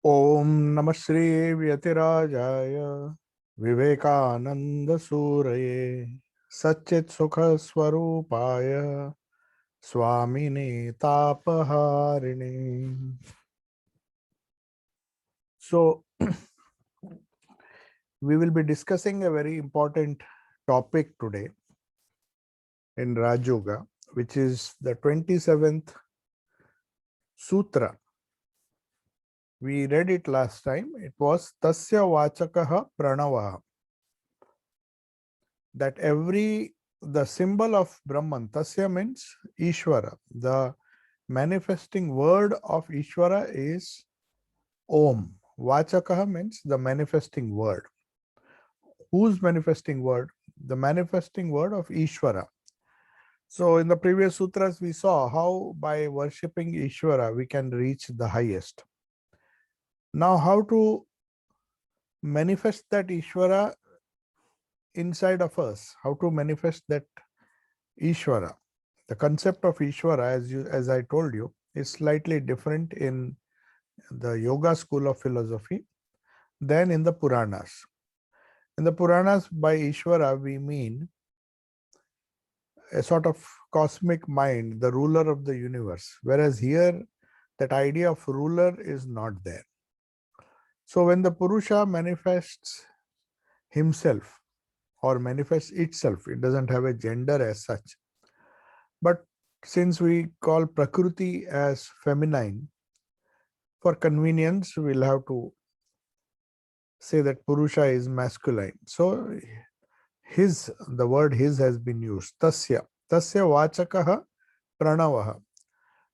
ओम नमः श्री व्यतिराजाय विवेकानंद सूरये सच्चित सुख स्वरूपाय स्वामिने तापहारिणे. So we will be discussing a very important topic today in Raj Yoga, which is the 27th sutra. We read it last time. It was Tasya Vachakaha Pranava. That the symbol of Brahman, Tasya means Ishvara. The manifesting word of Ishvara is Om. Vachakaha means the manifesting word. Whose manifesting word? The manifesting word of Ishvara. So in the previous sutras, we saw how by worshipping Ishvara, we can reach the highest. Now, how to manifest that Ishvara inside of us? How to manifest that Ishvara? The concept of Ishvara, as I told you, is slightly different in the yoga school of philosophy than in the Puranas. In the Puranas, by Ishvara, we mean a sort of cosmic mind, the ruler of the universe, whereas here, that idea of ruler is not there. So when the Purusha manifests himself or manifests itself, it doesn't have a gender as such. But since we call Prakriti as feminine, for convenience, we'll have to say that Purusha is masculine. So the word his has been used. Tasya vachakaha pranavaha.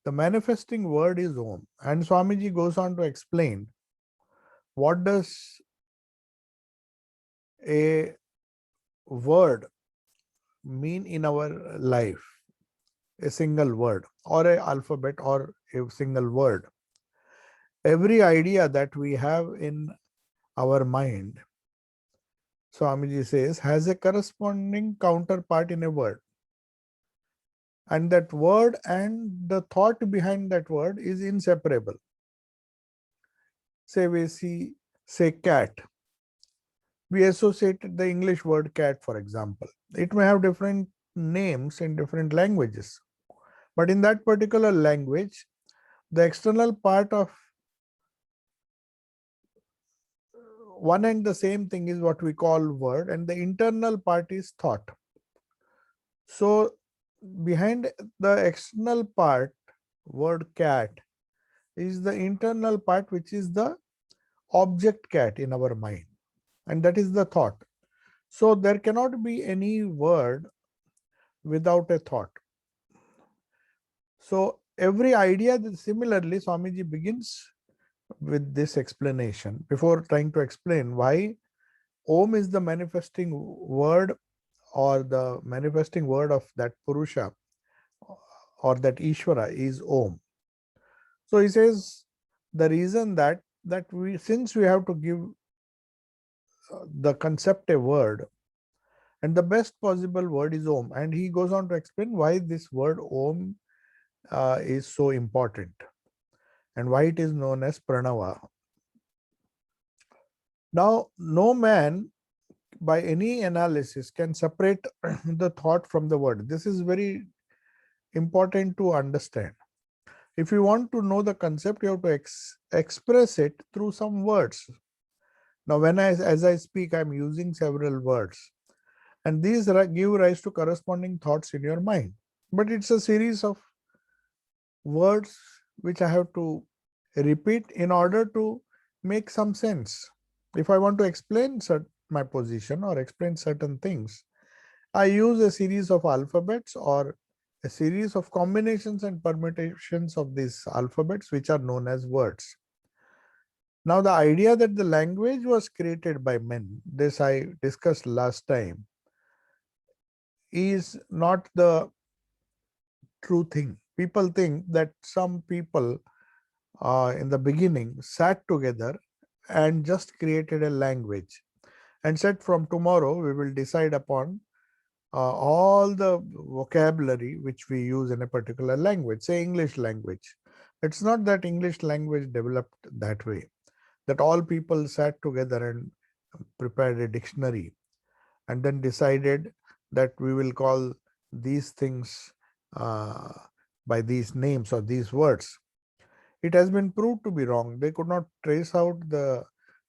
The manifesting word is Om. And Swamiji goes on to explain what does a word mean in our life, a single word or a alphabet or a single word. Every idea that we have in our mind, Swamiji says, has a corresponding counterpart in a word. And that word and the thought behind that word is inseparable. Say we say cat. We associate the English word cat, for example. It may have different names in different languages. But in that particular language, the external part of one and the same thing is what we call word, and the internal part is thought. So behind the external part, word cat, is the internal part, which is the object cat in our mind, and that is the thought. So there cannot be any word without a thought. So every idea, similarly, Swamiji begins with this explanation before trying to explain why Om is the manifesting word or the manifesting word of that Purusha or that Ishvara is Om. So he says the reason that since we have to give the concept a word, and the best possible word is Om, and he goes on to explain why this word Om is so important and why it is known as Pranava. Now, no man by any analysis can separate the thought from the word. This is very important to understand. If you want to know the concept, you have to express it through some words. Now, as I speak, I'm using several words, and these give rise to corresponding thoughts in your mind. But it's a series of words which I have to repeat in order to make some sense. If I want to explain my position or explain certain things, I use a series of alphabets or a series of combinations and permutations of these alphabets, which are known as words. Now, the idea that the language was created by men, this I discussed last time, is not the true thing. People think that some people in the beginning sat together and just created a language and said, from tomorrow we will decide upon all the vocabulary which we use in a particular language, say English language. It's not that English language developed that way. that all people sat together and prepared a dictionary and then decided that we will call these things by these names or these words. It has been proved to be wrong. They could not trace out the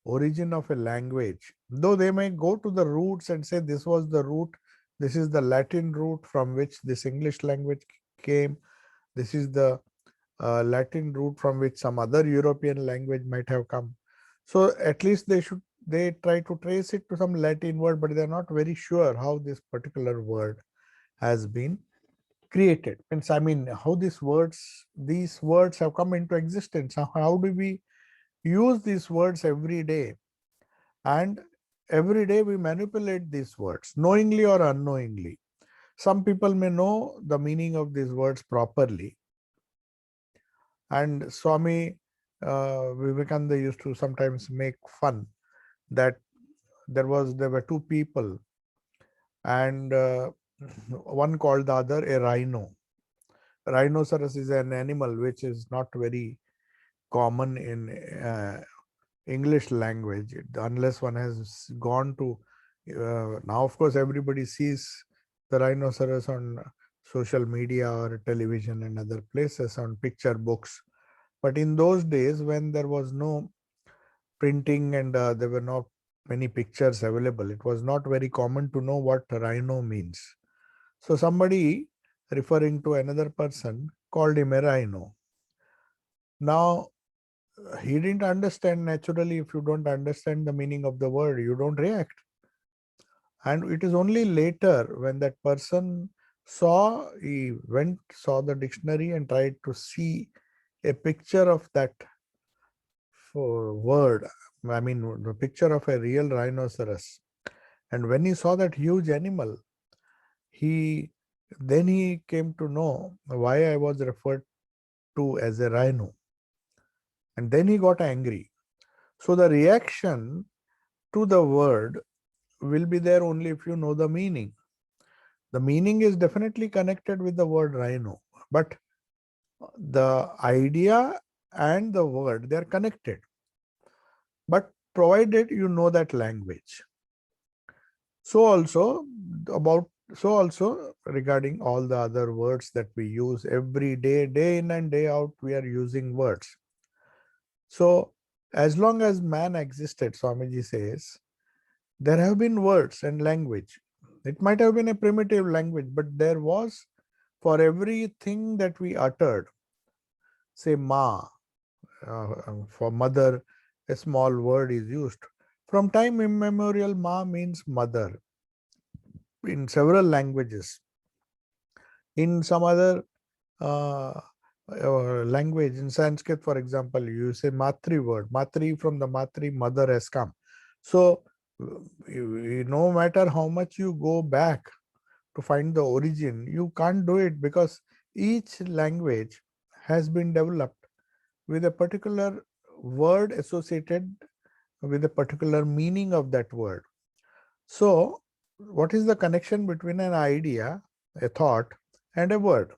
origin of a language, though they may go to the roots and say this was the root, this is the Latin root from which this English language came, this is the Latin root from which some other European language might have come. So at least they try to trace it to some Latin word, but they're not very sure how this particular word has been created. I mean, how these words have come into existence. How do we use these words every day? And every day we manipulate these words, knowingly or unknowingly. Some people may know the meaning of these words properly. And Swami Vivekananda used to sometimes make fun that there were two people, and one called the other a rhino. Rhinoceros is an animal which is not very common in English language, unless one has gone to now of course everybody sees the rhinoceros on social media or television and other places, on picture books. But in those days when there was no printing and there were not many pictures available, it was not very common to know what rhino means. So somebody, referring to another person, called him a rhino. Now, he didn't understand. Naturally, if you don't understand the meaning of the word, you don't react. And it is only later when that person saw the dictionary and tried to see a picture of that word. I mean, the picture of a real rhinoceros. And when he saw that huge animal, then he came to know why I was referred to as a rhino. And then he got angry. So the reaction to the word will be there only if you know the meaning. The meaning is definitely connected with the word rhino, but the idea and the word, they are connected. But provided you know that language. So also regarding all the other words that we use every day, day in and day out, we are using words. So as long as man existed, Swamiji says, there have been words and language. It might have been a primitive language, but there was, for everything that we uttered, say ma, for mother, a small word is used. From time immemorial, ma means mother in several languages. In some other language, in Sanskrit, for example, you say matri word. Matri, from the matri, mother has come. So no matter how much you go back to find the origin, you can't do it, because each language has been developed with a particular word associated with a particular meaning of that word. So what is the connection between an idea, a thought, and a word?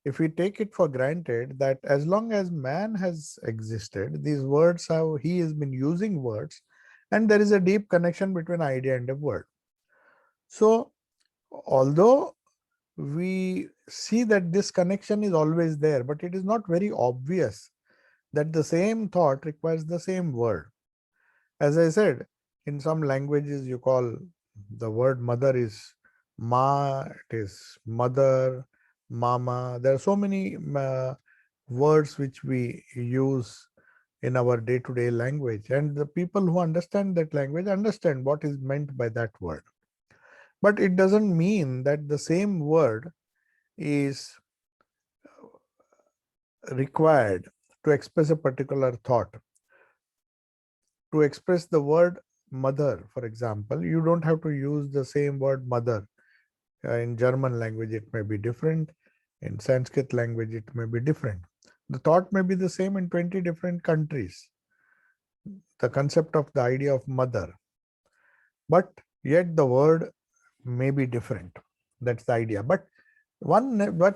If we take it for granted that as long as man has existed, these words he has been using words, and there is a deep connection between idea and a word. So although we see that this connection is always there, but it is not very obvious that the same thought requires the same word. As I said, in some languages you call the word mother is ma, it is mother, mama. There are so many words which we use in our day-to-day language, and the people who understand that language understand what is meant by that word. But it doesn't mean that the same word is required to express a particular thought. To express the word mother, for example, you don't have to use the same word mother. In German language, it may be different. In Sanskrit language, it may be different. The thought may be the same in 20 different countries. The concept of the idea of mother. But yet the word may be different. That's the idea. But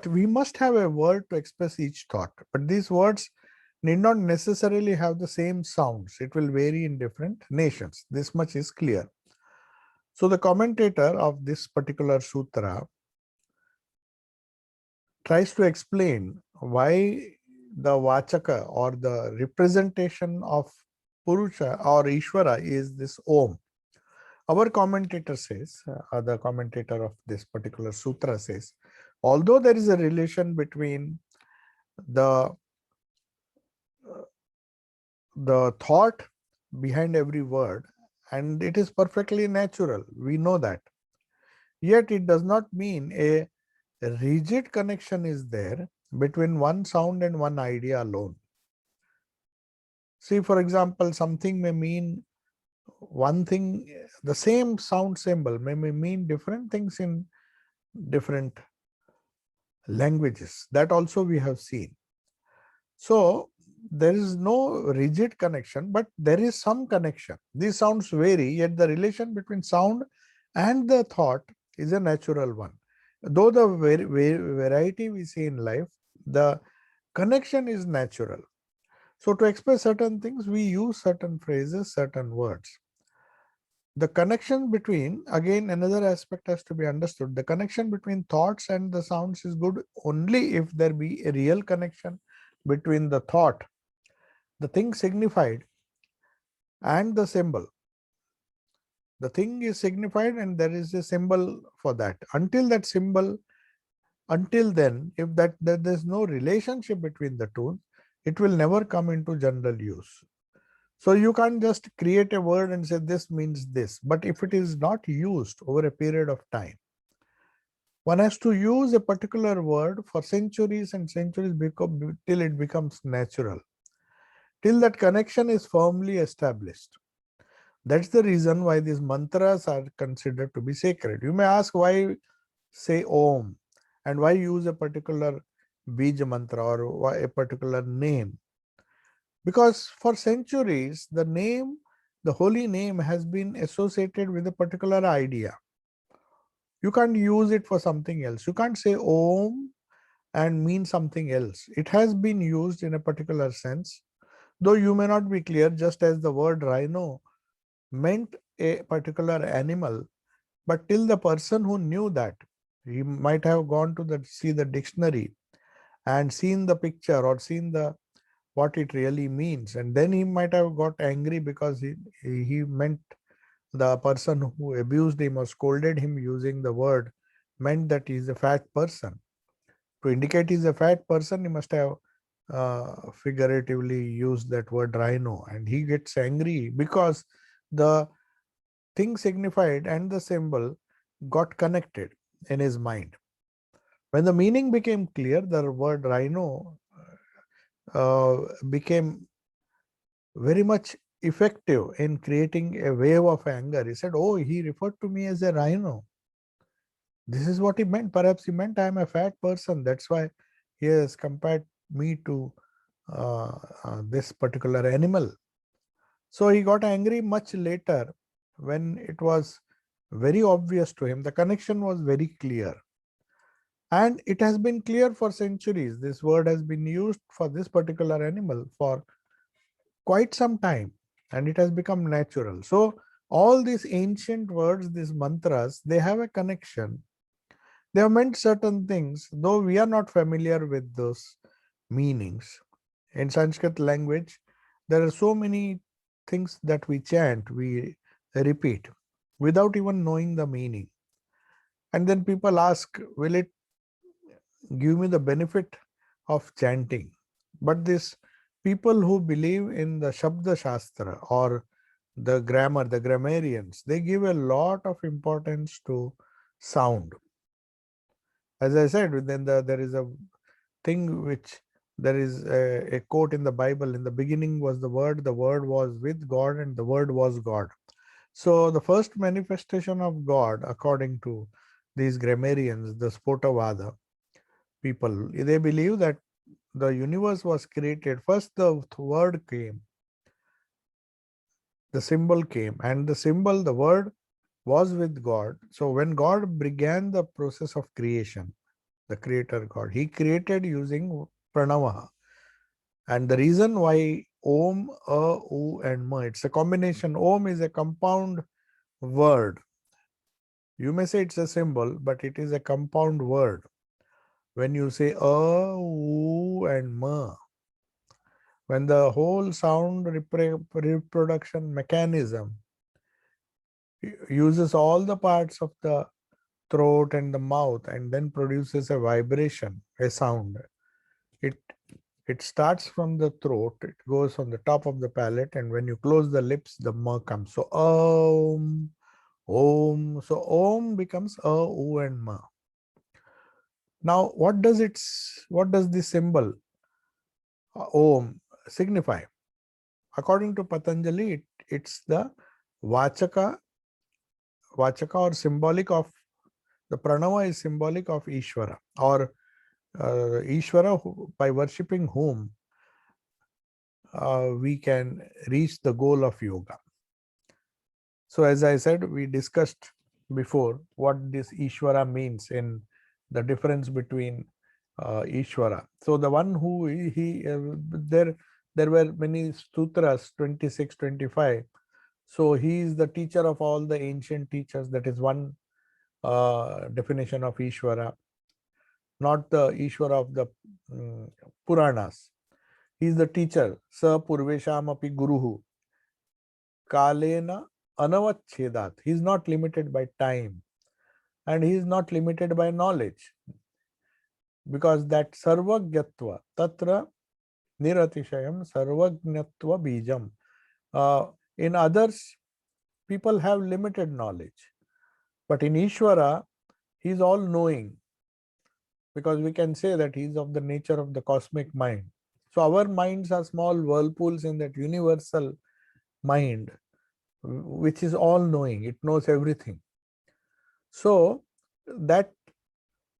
we must have a word to express each thought. But these words need not necessarily have the same sounds. It will vary in different nations. This much is clear. So the commentator of this particular sutra tries to explain why the Vachaka or the representation of Purusha or Ishvara is this Om. Our commentator says, the commentator of this particular sutra says, although there is a relation between the thought behind every word, and it is perfectly natural, we know that, yet it does not mean a rigid connection is there between one sound and one idea alone. See, for example, something may mean one thing, the same sound symbol may mean different things in different languages. That also we have seen. So there is no rigid connection, but there is some connection. These sounds vary, yet the relation between sound and the thought is a natural one. Though the variety we see in life, the connection is natural. So to express certain things, we use certain phrases, certain words. The connection between, again, another aspect has to be understood. The connection between thoughts and the sounds is good only if there be a real connection between the thought, the thing signified, and the symbol. The thing is signified and there is a symbol for that. Until that symbol, until then, if that there's no relationship between the two, it will never come into general use. So you can't just create a word and say this means this. But if it is not used over a period of time, one has to use a particular word for centuries and centuries till it becomes natural, till that connection is firmly established. That's the reason why these mantras are considered to be sacred. You may ask why say Om and why use a particular Bija mantra or why a particular name. Because for centuries, the name, the holy name has been associated with a particular idea. You can't use it for something else. You can't say Om and mean something else. It has been used in a particular sense, though you may not be clear, just as the word rhino meant a particular animal, but till the person who knew that, he might have gone to see the dictionary and seen the picture or seen the what it really means, and then he might have got angry because he meant the person who abused him or scolded him using the word meant that he is a fat person. To indicate he is a fat person, he must have figuratively used that word rhino, and he gets angry because the thing signified and the symbol got connected in his mind. When the meaning became clear, the word rhino became very much effective in creating a wave of anger. He said, oh, he referred to me as a rhino. This is what he meant. Perhaps he meant I am a fat person. That's why he has compared me to this particular animal. So he got angry much later when it was very obvious to him. The connection was very clear. And it has been clear for centuries. This word has been used for this particular animal for quite some time, and it has become natural. So all these ancient words, these mantras, they have a connection. They have meant certain things, though we are not familiar with those meanings. In Sanskrit language, there are so many things that we chant, we repeat, without even knowing the meaning. And then people ask, will it give me the benefit of chanting? But this people who believe in the Shabda Shastra or the grammar, the grammarians, they give a lot of importance to sound. As I said, then there is a thing which there is a quote in the Bible. In the beginning was the word was with God, and the word was God. So the first manifestation of God, according to these grammarians, the Spotavada people, they believe that the universe was created. First the word came, the symbol came, and the symbol, the word, was with God. So when God began the process of creation, the creator God, he created using pranavaha. And the reason why Om, U and Ma, it's a combination. Om is a compound word. You may say it's a symbol, but it is a compound word. When you say U and Ma, when the whole sound reproduction mechanism uses all the parts of the throat and the mouth and then produces a vibration, a sound. It starts from the throat, it goes on the top of the palate, and when you close the lips, the ma comes. So Om, Om. So Om becomes A, U, and Ma. Now, what does the symbol Om signify? According to Patanjali, it's the Vachaka or symbolic of the pranava is symbolic of Ishvara, or Ishvara, by worshipping whom we can reach the goal of yoga. So as I said, we discussed before what this Ishvara means in the difference between Ishvara. So the one who there were many sutras, 26, 25. So he is the teacher of all the ancient teachers. That is one definition of Ishvara, not the Ishvara of the Puranas. He is the teacher. Sa Purvesham api Guruhu. Kalena Anavachhedat. He is not limited by time, and he is not limited by knowledge, because that Sarvagyatva, Tatra Niratishayam Sarvagnatva Bijam. In others, people have limited knowledge, but in Ishvara, he is all knowing, because we can say that he is of the nature of the cosmic mind. So our minds are small whirlpools in that universal mind, which is all knowing. It knows everything. So that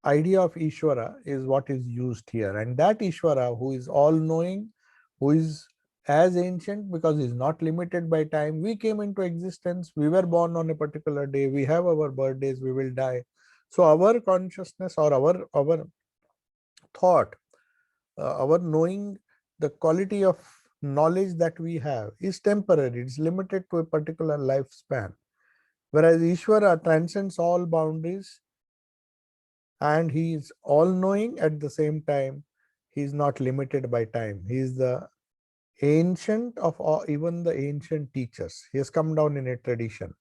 idea of Ishvara is what is used here. And that Ishvara, who is all knowing, who is as ancient because he is not limited by time. We came into existence, we were born on a particular day, we have our birthdays, we will die. So our consciousness, or our thought, our knowing, the quality of knowledge that we have is temporary. It's limited to a particular lifespan. Whereas Ishvara transcends all boundaries, and he is all knowing. At the same time, he is not limited by time. He is the ancient of all, even the ancient teachers. He has come down in a tradition.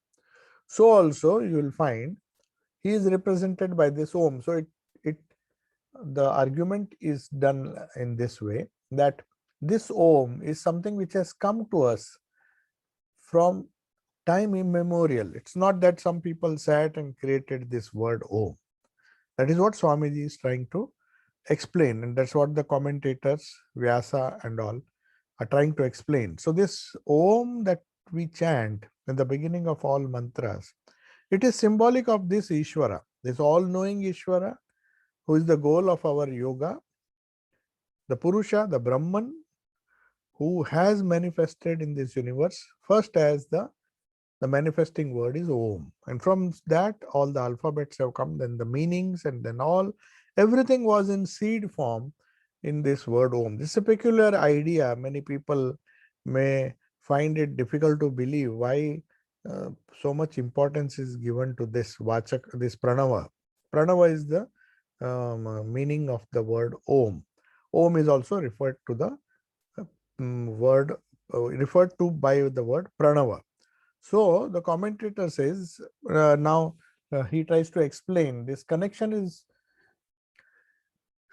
So also you will find he is represented by this Om. So the argument is done in this way, that this Om is something which has come to us from time immemorial. It's not that some people sat and created this word Om. That is what Swamiji is trying to explain, and that's what the commentators, Vyasa and all, are trying to explain. So this Om that we chant in the beginning of all mantras, it is symbolic of this Ishvara, this all-knowing Ishvara, who is the goal of our yoga, the Purusha, the Brahman, who has manifested in this universe. First, as the manifesting word is Om, and from that all the alphabets have come, then the meanings, and then everything was in seed form in this word Om. This is a peculiar idea. Many people may find it difficult to believe why so much importance is given to this Vachak, this Pranava. Pranava is the meaning of the word Om. Om is also referred to the word referred to by the word Pranava. So the commentator says, now he tries to explain this connection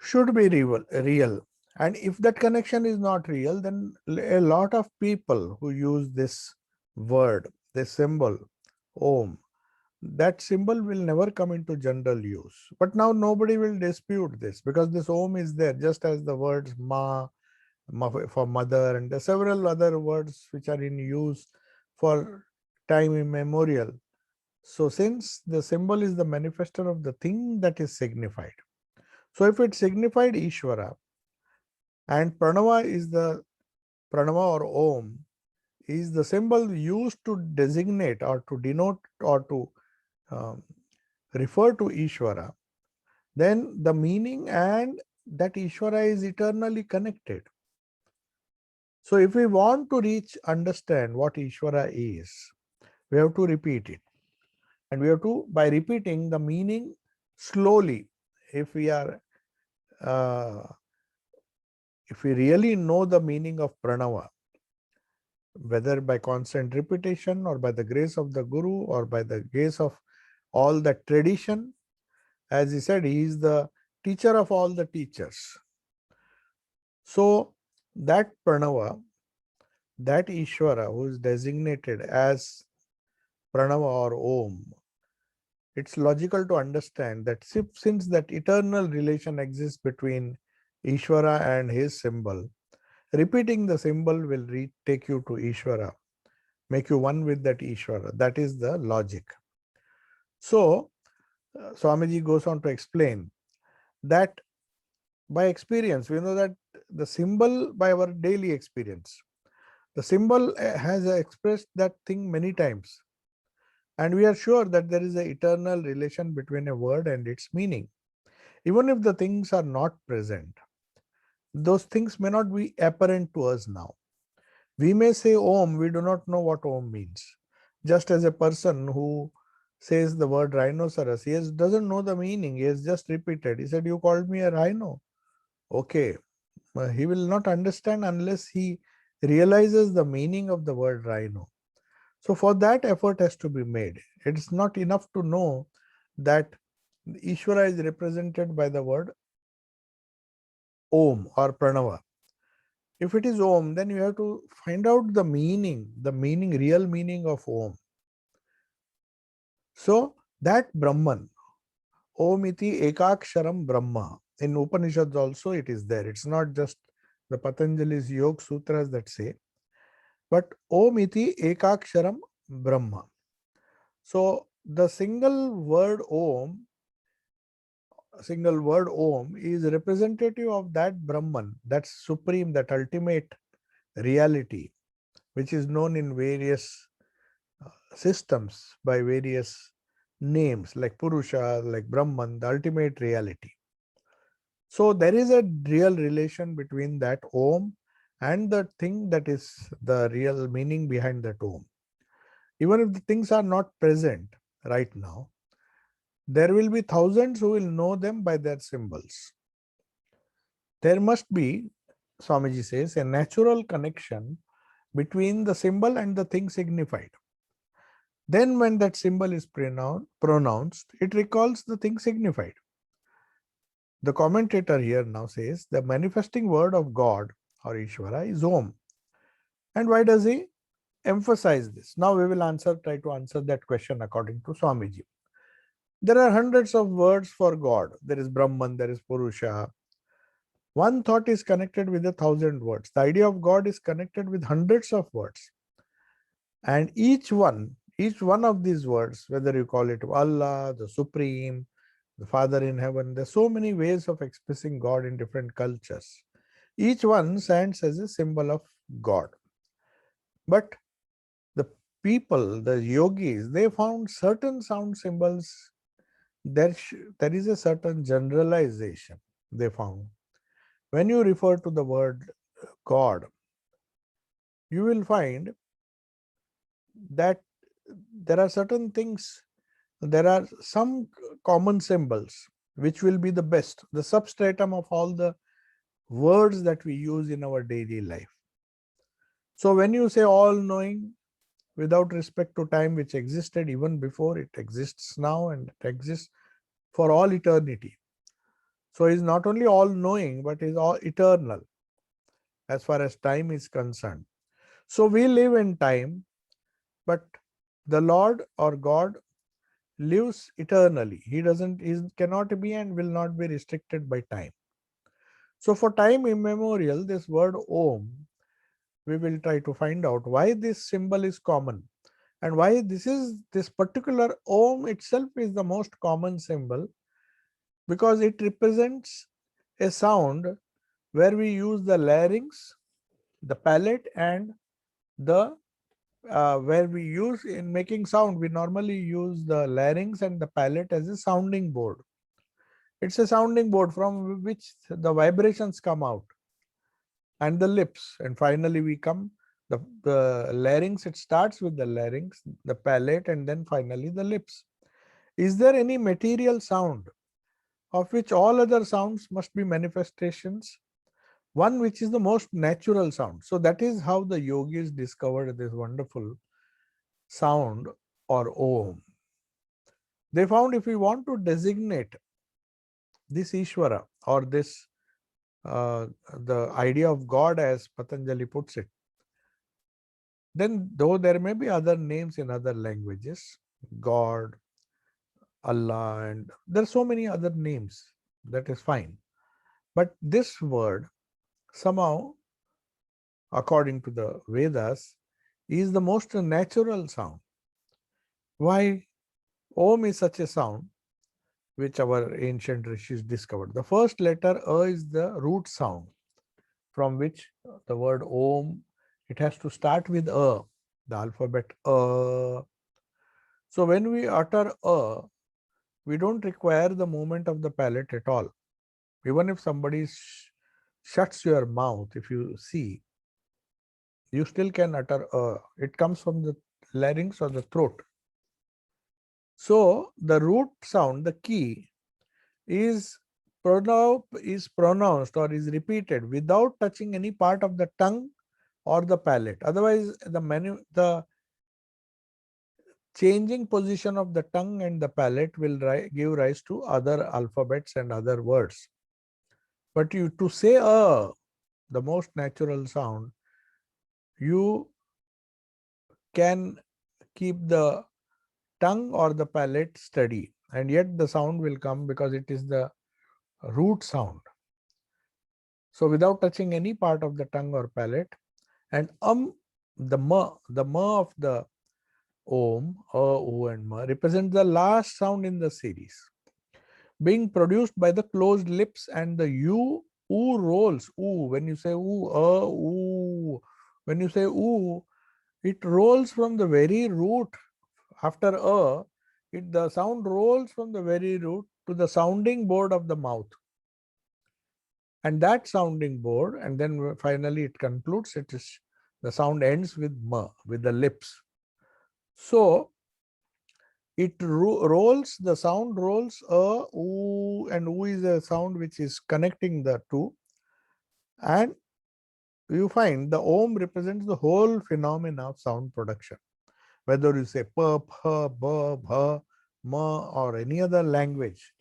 should be real. And if that connection is not real, then a lot of people who use this word, this symbol, Om, that symbol will never come into general use. But now nobody will dispute this, because this Om is there, just as the words Ma for mother, and the several other words which are in use for time immemorial. So since the symbol is the manifester of the thing that is signified, so if it signified Ishvara, and Pranava is the Pranava or Om is the symbol used to designate or to denote or to refer to Ishvara, then the meaning and that Ishvara is eternally connected. So if we want to understand what Ishvara is, we have to repeat it. And we have to, by repeating the meaning slowly, if we are, if we really know the meaning of pranava, whether by constant repetition or by the grace of the Guru or by the grace of all the tradition, as he said, he is the teacher of all the teachers. So that pranava, that Ishvara who is designated as pranava or om, it's logical to understand that since that eternal relation exists between Ishvara and his symbol, repeating the symbol will take you to Ishvara, make you one with that Ishvara. That is the logic. So, Swamiji goes on to explain that by experience, we know that the symbol, by our daily experience, the symbol has expressed that thing many times. And we are sure that there is an eternal relation between a word and its meaning. Even if the things are not present, those things may not be apparent to us now. We may say Om, we do not know what Om means. Just as a person who says the word rhinoceros, he doesn't know the meaning, he has just repeated. He said, "You called me a rhino." Okay. He will not understand unless he realizes the meaning of the word rhino. So for that, effort has to be made. It's not enough to know that Ishvara is represented by the word Om or Pranava. If it is Om, then you have to find out the meaning, real meaning of Om. So that Brahman, Om iti ekaksharam Brahma. In Upanishads also it is there. It's not just the Patanjali's Yoga Sutras that say, but Om iti ekaksharam Brahma. So the single word Om is representative of that Brahman, that supreme, that ultimate reality, which is known in various systems by various names like Purusha, like Brahman, the ultimate reality. So there is a real relation between that Om and the thing that is the real meaning behind that Om. Even if the things are not present right now, there will be thousands who will know them by their symbols. There must be, Swamiji says, a natural connection between the symbol and the thing signified. Then when that symbol is pronounced, it recalls the thing signified. The commentator here now says the manifesting word of God or Ishvara is Om. And why does he emphasize this? Now we will try to answer that question according to Swamiji. There are hundreds of words for God. There is Brahman, there is Purusha. One thought is connected with 1,000 words. The idea of God is connected with hundreds of words. And each one of these words, whether you call it Allah, the Supreme, the Father in heaven, there's so many ways of expressing God in different cultures. Each one stands as a symbol of God. But the people, the yogis, they found certain sound symbols. There is a certain generalization they found. When you refer to the word God, you will find that there are certain things, there are some common symbols which will be the best, the substratum of all the words that we use in our daily life. So when you say all-knowing, without respect to time, which existed even before, it exists now and it exists for all eternity. So it's not only all-knowing, but is all eternal as far as time is concerned. So we live in time, but the Lord or God lives eternally. He cannot be and will not be restricted by time. So for time immemorial, this word Om, we will try to find out why this symbol is common and why this particular Om itself is the most common symbol, because it represents a sound where we use the larynx, the palate, and the where we use in making sound, we normally use the larynx and the palate as a sounding board. It's a sounding board from which the vibrations come out. and the lips, and finally we come the larynx. It starts with the larynx, the palate, and then finally the lips. Is there any material sound of which all other sounds must be manifestations? One which is the most natural sound. So that is how the yogis discovered this wonderful sound, or Om. They found if we want to designate this Ishvara, or this the idea of God as Patanjali puts it, then though there may be other names in other languages, God, Allah, and there are so many other names, that is fine. But this word somehow, according to the Vedas, is the most natural sound. Why Om is such a sound which our ancient rishis discovered? The first letter A is the root sound from which the word Om, it has to start with A, the alphabet A. So when we utter A, we don't require the movement of the palate at all. Even if somebody shuts your mouth, if you see, you still can utter A. It comes from the larynx or the throat. So the root sound, the ki, is pronounced or is repeated without touching any part of the tongue or the palate. Otherwise, the changing position of the tongue and the palate will give rise to other alphabets and other words. But to say the most natural sound, you can keep the tongue or the palate steady, and yet the sound will come because it is the root sound. So without touching any part of the tongue or palate, and the ma of the Om, O, and Ma represent the last sound in the series, being produced by the closed lips, and the U rolls. When you say oo, when you say oo, it rolls from the very root. After the sound rolls from the very root to the sounding board of the mouth. And that sounding board, and then finally it concludes, the sound ends with Ma, with the lips. So it rolls, the sound rolls oo, and oo is a sound which is connecting the two. And you find the Om represents the whole phenomena of sound production. Whether you say pa, pha, ba, bha, ma, or any other language,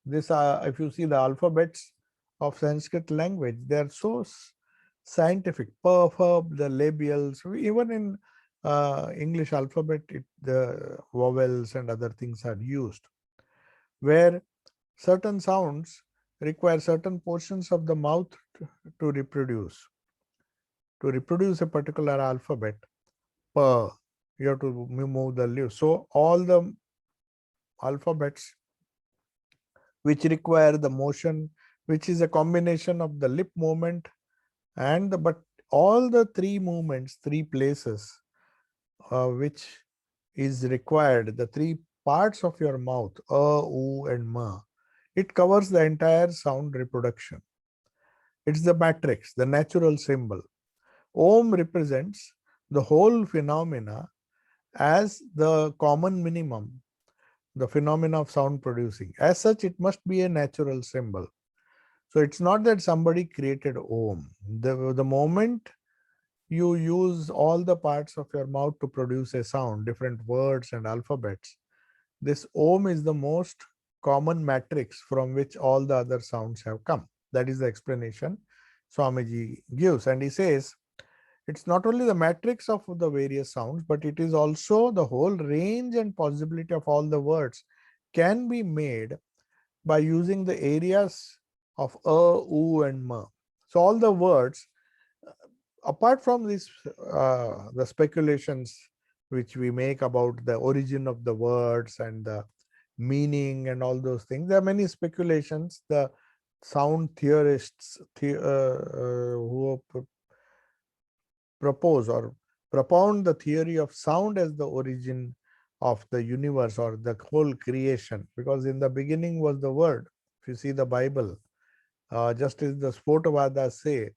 this if you see the alphabets of Sanskrit language, they are so scientific. Pa, pha, the labials, even in English alphabet, the vowels and other things are used, where certain sounds require certain portions of the mouth to reproduce. To reproduce a particular alphabet, pa, you have to move the lips. So all the alphabets which require the motion, which is a combination of the lip movement and but all the three movements, three places which is required, the three parts of your mouth, oo, and ma, it covers the entire sound reproduction. It's the matrix, the natural symbol. Om represents the whole phenomena as the common minimum, the phenomena of sound producing. As such, it must be a natural symbol. So it's not that somebody created Om. The moment you use all the parts of your mouth to produce a sound, different words and alphabets, this Om is the most common matrix from which all the other sounds have come. That is the explanation Swamiji gives. And he says, it's not only the matrix of the various sounds, but it is also the whole range and possibility of all the words can be made by using the areas of oo, and ma. So all the words, apart from this, the speculations which we make about the origin of the words and the meaning and all those things, there are many speculations. The sound theorists who propose or propound the theory of sound as the origin of the universe or the whole creation, because in the beginning was the word. If you see the Bible, just as the Spotavadas say,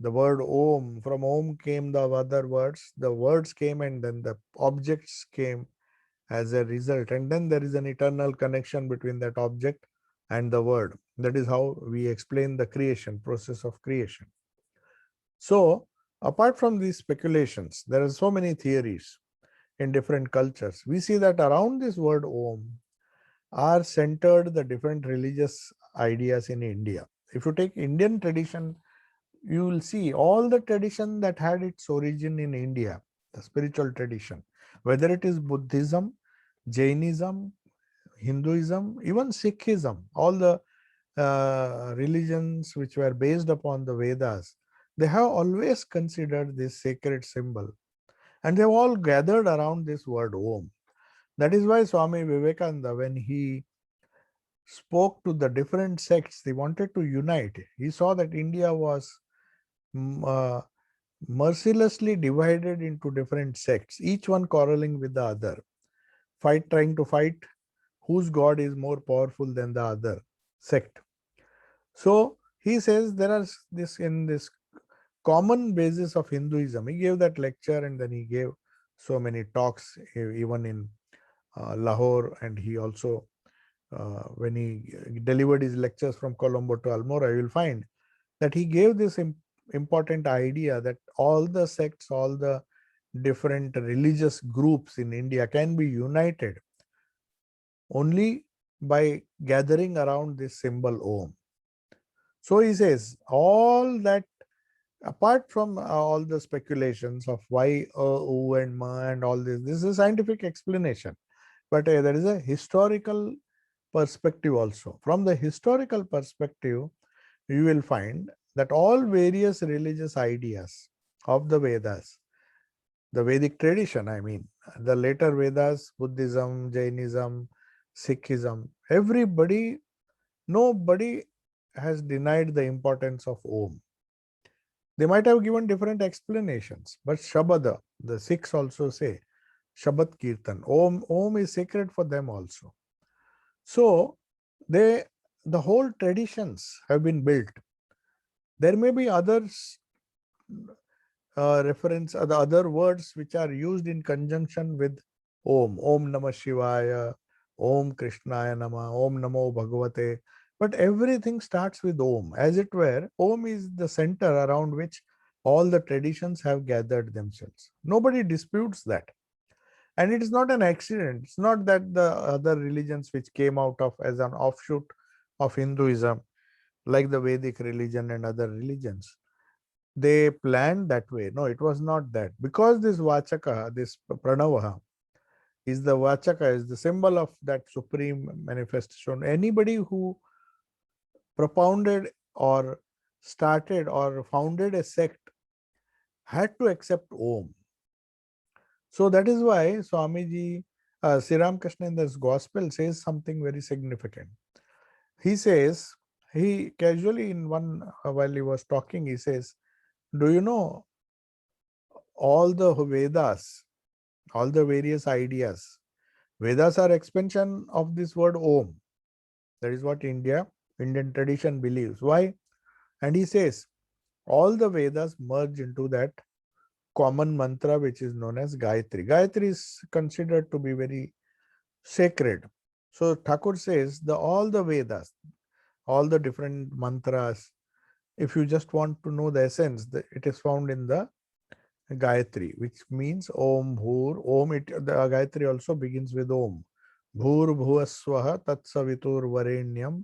The word Om, from Om came the other words. The words came and then the objects came as a result. And then there is an eternal connection between that object and the word. That is how we explain the creation, process of creation. So, apart from these speculations, there are so many theories in different cultures. We see that around this word Om are centered the different religious ideas in India. If you take Indian tradition, you will see all the tradition that had its origin in India, the spiritual tradition, whether it is Buddhism, Jainism, Hinduism, even Sikhism, all the religions which were based upon the Vedas, they have always considered this sacred symbol and they've all gathered around this word Om. That is why Swami Vivekananda, when he spoke to the different sects, he wanted to unite. He saw that India was mercilessly divided into different sects, each one quarreling with the other, trying to fight whose god is more powerful than the other sect. So he says there are this in this common basis of Hinduism. He gave that lecture and then he gave so many talks even in Lahore, and he also when he delivered his lectures from Colombo to Almora, you will find that he gave this important idea that all the sects, all the different religious groups in India can be united only by gathering around this symbol Om. So he says all that, apart from all the speculations of why O and Ma and all this is a scientific explanation, but there is a historical perspective also. From the historical perspective, you will find that all various religious ideas of the Vedas, the Vedic tradition, I mean, the later Vedas, Buddhism, Jainism, Sikhism, nobody has denied the importance of Om. They might have given different explanations, but Shabada, the Sikhs also say, Shabad Kirtan, Om is sacred for them also. So, the whole traditions have been built. There may be others the other words which are used in conjunction with Om. Om Namah Shivaya, Om Krishnaya Nama, Om Namo Bhagavate. But everything starts with Om. As it were, Om is the center around which all the traditions have gathered themselves. Nobody disputes that. And it is not an accident. It's not that the other religions which came out of as an offshoot of Hinduism, like the Vedic religion and other religions, they planned that way. No, it was not that. Because this Vachaka, this Pranavaha, is the Vachaka, is the symbol of that supreme manifestation. Anybody who propounded or started or founded a sect had to accept Om. So that is why Swamiji, Sri Ramakrishna in this gospel says something very significant. He says, he casually in one, while he was talking, he says, do you know all the Vedas, all the various ideas? Vedas are expansion of this word Om. That is what Indian tradition believes. Why? And he says, all the Vedas merge into that common mantra which is known as Gayatri. Gayatri is considered to be very sacred. So Thakur says all the Vedas, all the different mantras, if you just want to know the essence, it is found in the Gayatri, which means Om Bhur. The Gayatri also begins with Om. Bhur Bhuvaswaha Tatsavitur Varenyam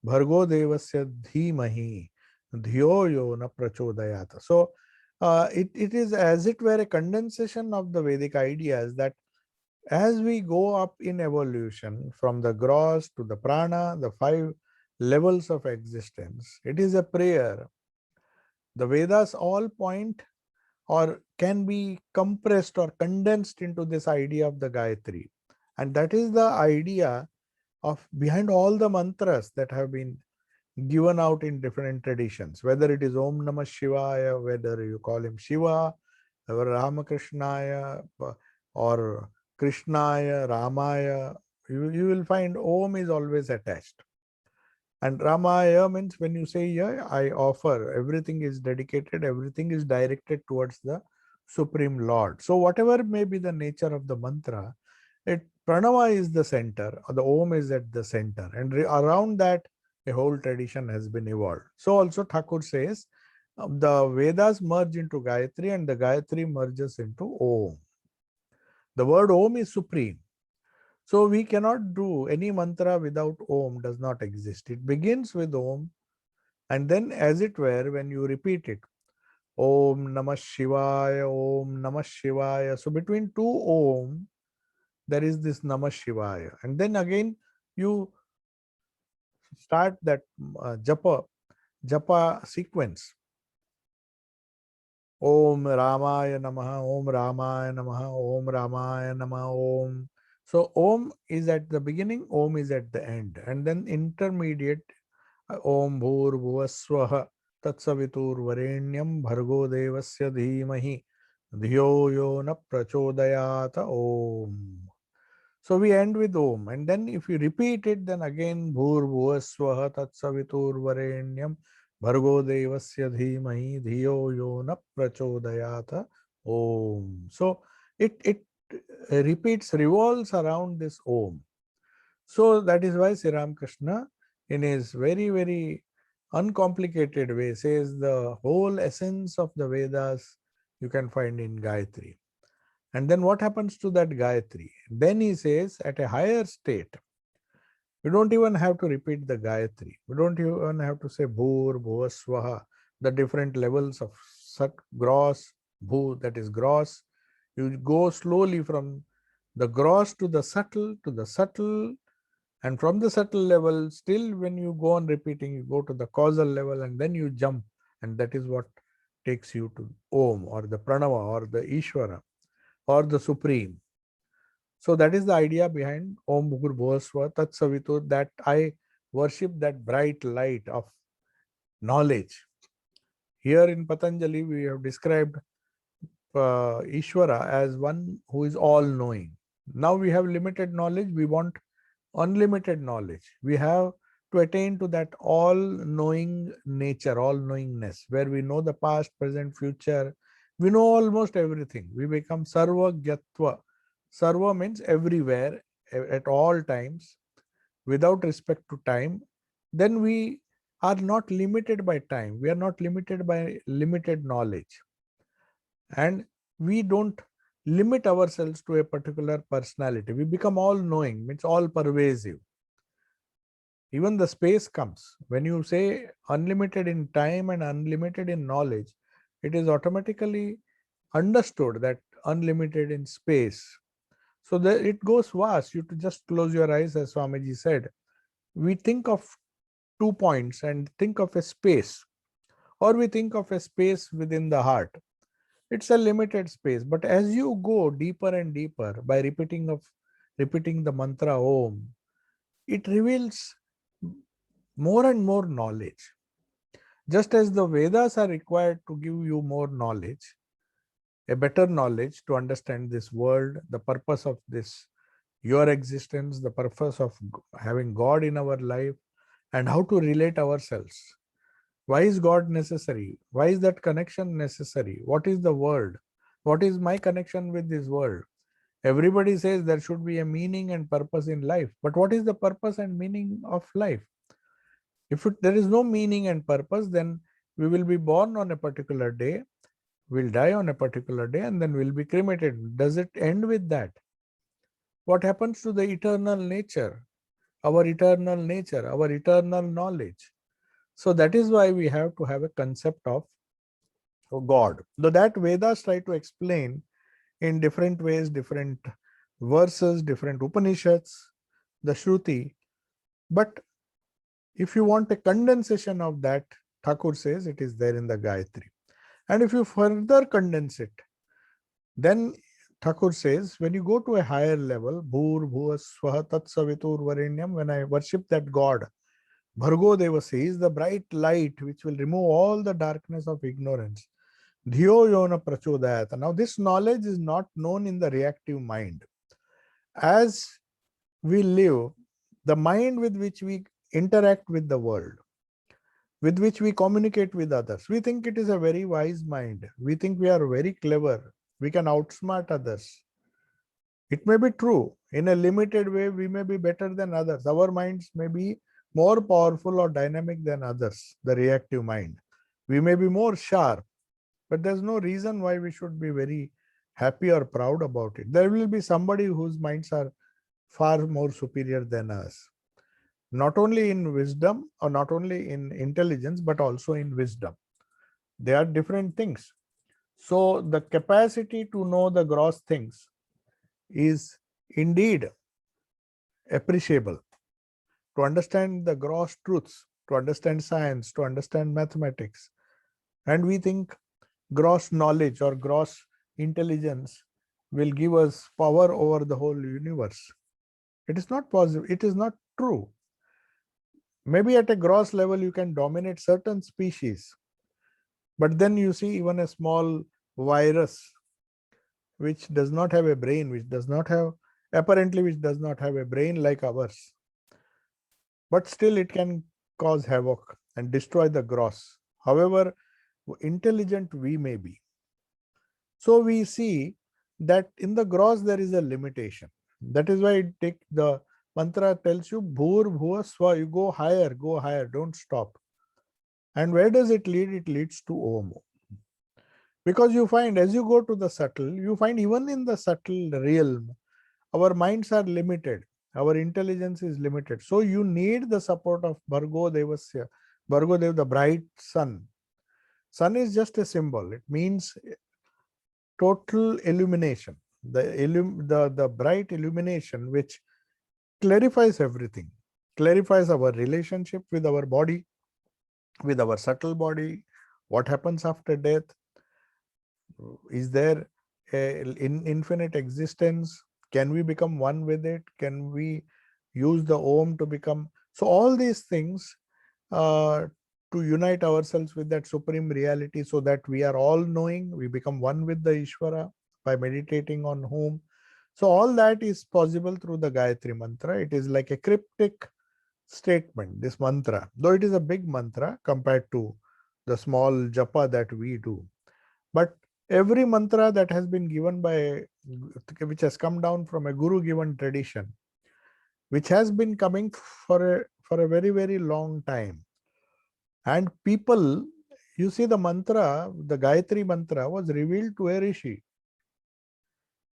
Bhargo Devasya Dhimahi Dhyo Yo Na Prachodayata. So it is as it were a condensation of the Vedic ideas that as we go up in evolution from the gross to the prana, the 5 levels of existence, it is a prayer. The Vedas all point or can be compressed or condensed into this idea of the Gayatri. And that is the idea of behind all the mantras that have been given out in different traditions, whether it is Om Namah Shivaya, whether you call him Shiva, or Ramakrishnaya, or Krishnaya, Ramaya, you will find Om is always attached. And Ramaya means when you say, yeah, I offer, everything is dedicated, everything is directed towards the Supreme Lord. So whatever may be the nature of the mantra, Pranava is the center, or the Om is at the center, and around that a whole tradition has been evolved. So also Thakur says, the Vedas merge into Gayatri and the Gayatri merges into Om. The word Om is supreme. So we cannot do any mantra without Om, does not exist. It begins with Om, and then as it were, when you repeat it, Om Namah Shivaya, Om Namah Shivaya. So between two Om, there is this Namah Shivaya. And then again, you start that japa sequence. Om Ramaya Namaha, Om Ramaya Namaha, Om Ramaya Namaha, Om. So Om is at the beginning, Om is at the end. And then intermediate, Om Bhur Bhuvaswaha Tatsavitur Varenyam Bhargo Devasya Dhimahi Dhiyo Yo Na Prachodayata Om. So we end with Om, and then if you repeat it, then again Bhur Bhuvaswaha Tatsavitur Varenyam Bhargo Devasya Dhimahi Dhiyo Yo Na Prachodayata Om. So it repeats, revolves around this Om. So that is why Sri Ramakrishna, in his very, very uncomplicated way, says the whole essence of the Vedas you can find in Gayatri. And then what happens to that Gayatri? Then he says, at a higher state, we don't even have to repeat the Gayatri. We don't even have to say Bhur, Bhuva, Swaha, the different levels of Sat, gross, Bhu, that is gross. You go slowly from the gross to the subtle, and from the subtle level, still when you go on repeating, you go to the causal level, and then you jump, and that is what takes you to Om, or the Pranava, or the Ishvara, or the Supreme. So that is the idea behind Om Bhur Bhuvaswa Tat Savitur, that I worship that bright light of knowledge. Here in Patanjali, we have described Ishvara as one who is all-knowing. Now we have limited knowledge, we want unlimited knowledge. We have to attain to that all-knowing nature, all-knowingness, where we know the past, present, future. We know almost everything. We become Sarva Gyatva. Sarva means everywhere, at all times, without respect to time. Then we are not limited by time. We are not limited by limited knowledge. And we don't limit ourselves to a particular personality. We become all-knowing, means all-pervasive. Even the space comes. When you say unlimited in time and unlimited in knowledge, it is automatically understood that unlimited in space. So that it goes vast. You to just close your eyes, as Swamiji said. We think of 2 points and think of a space, or we think of a space within the heart. It's a limited space, but as you go deeper and deeper by repeating the mantra Om, it reveals more and more knowledge. Just as the Vedas are required to give you more knowledge, a better knowledge to understand this world, the purpose of this, your existence, the purpose of having God in our life, and how to relate ourselves. Why is God necessary? Why is that connection necessary? What is the world? What is my connection with this world? Everybody says there should be a meaning and purpose in life. But what is the purpose and meaning of life? If there is no meaning and purpose, then we will be born on a particular day, we'll die on a particular day, and then we'll be cremated. Does it end with that? What happens to the eternal nature, our eternal nature, our eternal knowledge? So that is why we have to have a concept of God. Though that Vedas try to explain in different ways, different verses, different Upanishads, the Shruti. But if you want a condensation of that, Thakur says it is there in the Gayatri. And if you further condense it, then Thakur says, when you go to a higher level, Bhur Bhuva Swaha Tat Savitur Varenyam, when I worship that God, Bhargo Devasi is the bright light which will remove all the darkness of ignorance. Dhiyo Yona Prachodayata. Now, this knowledge is not known in the reactive mind. As we live, the mind with which we interact with the world, with which we communicate with others. We think it is a very wise mind. We think we are very clever. We can outsmart others. It may be true. In a limited way, we may be better than others. Our minds may be more powerful or dynamic than others, the reactive mind. We may be more sharp, but there's no reason why we should be very happy or proud about it. There will be somebody whose minds are far more superior than us, not only in wisdom or not only in intelligence, but also in wisdom. They are different things. So the capacity to know the gross things is indeed appreciable. To understand the gross truths, to understand science, to understand mathematics. And we think gross knowledge or gross intelligence will give us power over the whole universe. It is not possible. It is not true. Maybe at a gross level, you can dominate certain species. But then you see even a small virus, which does not have a brain, which does not have a brain like ours. But still it can cause havoc and destroy the gross, however intelligent we may be. So we see that in the gross there is a limitation. That is why the mantra tells you, Bhur Bhuva Swa, you go higher, don't stop. And where does it lead? It leads to Om. Because you find as you go to the subtle, you find even in the subtle realm, our minds are limited. Our intelligence is limited. So you need the support of Bhargo Devasya. Bhargo Dev, the bright sun. Sun is just a symbol. It means total illumination. The bright illumination which clarifies everything. Clarifies our relationship with our body, with our subtle body, what happens after death. Is there in infinite existence? Can we become one with it? Can we use the Om to become? So all these things to unite ourselves with that supreme reality so that we are all knowing, we become one with the Ishvara by meditating on whom. So all that is possible through the Gayatri mantra. It is like a cryptic statement, this mantra, though it is a big mantra compared to the small japa that we do. But every mantra that has been given by, which has come down from a guru given tradition, which has been coming for a very, very long time. And people, you see the mantra, the Gayatri mantra was revealed to a rishi.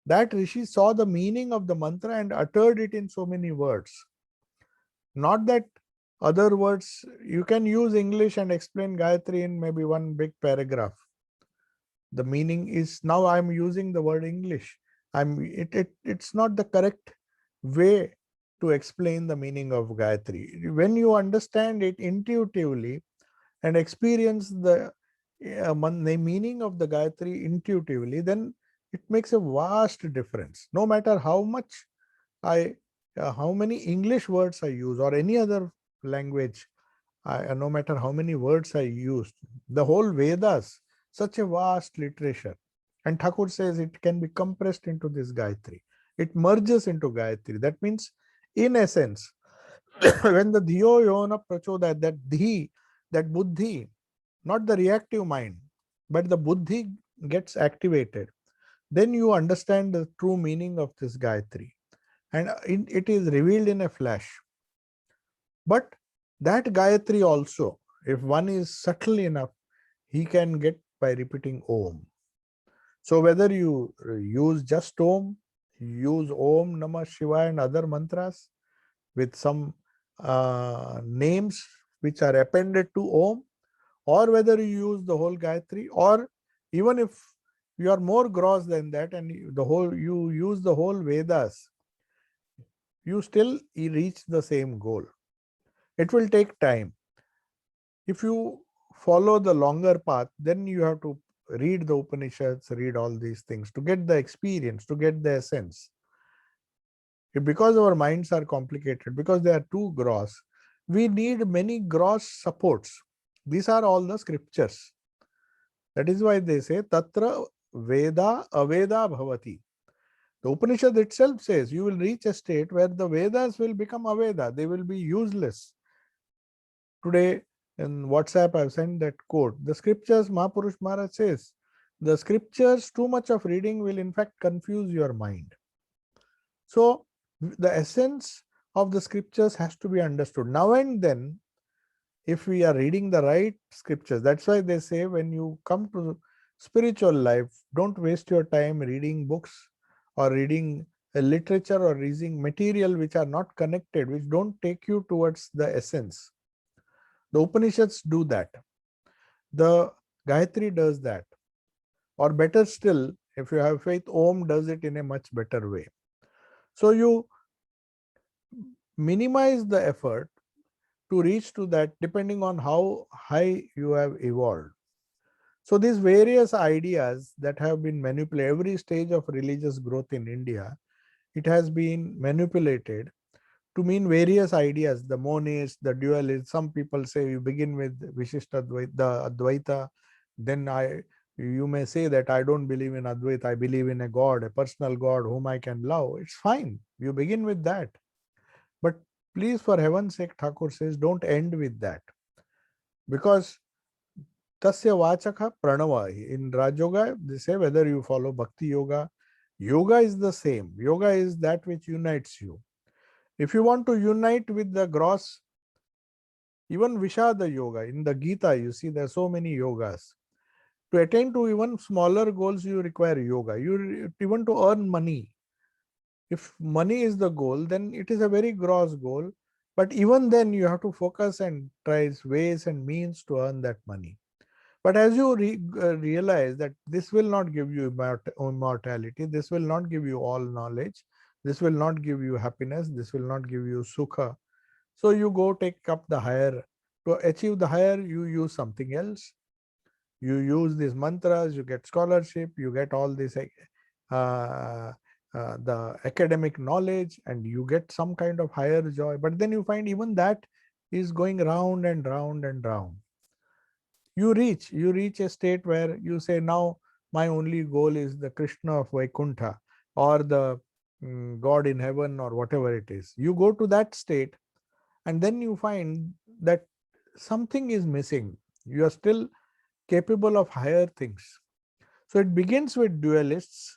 That rishi saw the meaning of the mantra and uttered it in so many words. Not that other words, you can use English and explain Gayatri in maybe one big paragraph. The meaning is, now I'm using the word English. It's not the correct way to explain the meaning of Gayatri. When you understand it intuitively and experience the meaning of the Gayatri intuitively, then it makes a vast difference. No matter how much how many English words I use or any other language, no matter how many words I used, the whole Vedas, such a vast literature. And Thakur says it can be compressed into this Gayatri. It merges into Gayatri. That means, in essence, when the Dhiyo Yona Prachodaya, that Dhi, that Buddhi, not the reactive mind, but the Buddhi gets activated, then you understand the true meaning of this Gayatri. And it is revealed in a flash. But that Gayatri also, if one is subtle enough, he can get by repeating Om. So whether you use just Om, use Om Namah Shivaya and other mantras with some names which are appended to Om, or whether you use the whole Gayatri, or even if you are more gross than that and you use the whole Vedas, you still reach the same goal. It will take time. If you follow the longer path, then you have to read the Upanishads, read all these things to get the experience, to get the essence. Because our minds are complicated, because they are too gross, we need many gross supports. These are all the scriptures. That is why they say, Tatra Veda Aveda Bhavati. The Upanishad itself says you will reach a state where the Vedas will become Aveda. They will be useless. Today in WhatsApp, I've sent that quote. The scriptures, Mahapurush Maharaj says, the scriptures, too much of reading will in fact confuse your mind. So the essence of the scriptures has to be understood. Now and then, if we are reading the right scriptures, that's why they say when you come to spiritual life, don't waste your time reading books or reading literature or reading material which are not connected, which don't take you towards the essence. The Upanishads do that. The Gayatri does that. Or better still, if you have faith, Om does it in a much better way. So you minimize the effort to reach to that depending on how high you have evolved. So these various ideas that have been manipulated, every stage of religious growth in India, it has been manipulated to mean various ideas, the monist, the dualist. Some people say you begin with Vishishtadvaita, the Advaita, then you may say that I don't believe in Advaita, I believe in a God, a personal God whom I can love. It's fine. You begin with that. But please, for heaven's sake, Thakur says, don't end with that. Because Tasya Vachaka Pranava. In Raj Yoga, they say whether you follow Bhakti Yoga, yoga is the same. Yoga is that which unites you. If you want to unite with the gross, even Vishada Yoga, in the Gita, you see there are so many yogas. To attain to even smaller goals, you require yoga. You even to earn money. If money is the goal, then it is a very gross goal. But even then, you have to focus and try ways and means to earn that money. But as you realize that this will not give you immortality, this will not give you all knowledge, this will not give you happiness, this will not give you sukha. So you go take up the higher. To achieve the higher, you use something else. You use these mantras, you get scholarship, you get all this the academic knowledge, and you get some kind of higher joy. But then you find even that is going round and round and round. You reach a state where you say, now my only goal is the Krishna of Vaikuntha or the God in heaven or whatever it is. You go to that state and then you find that something is missing. You are still capable of higher things. So it begins with dualists.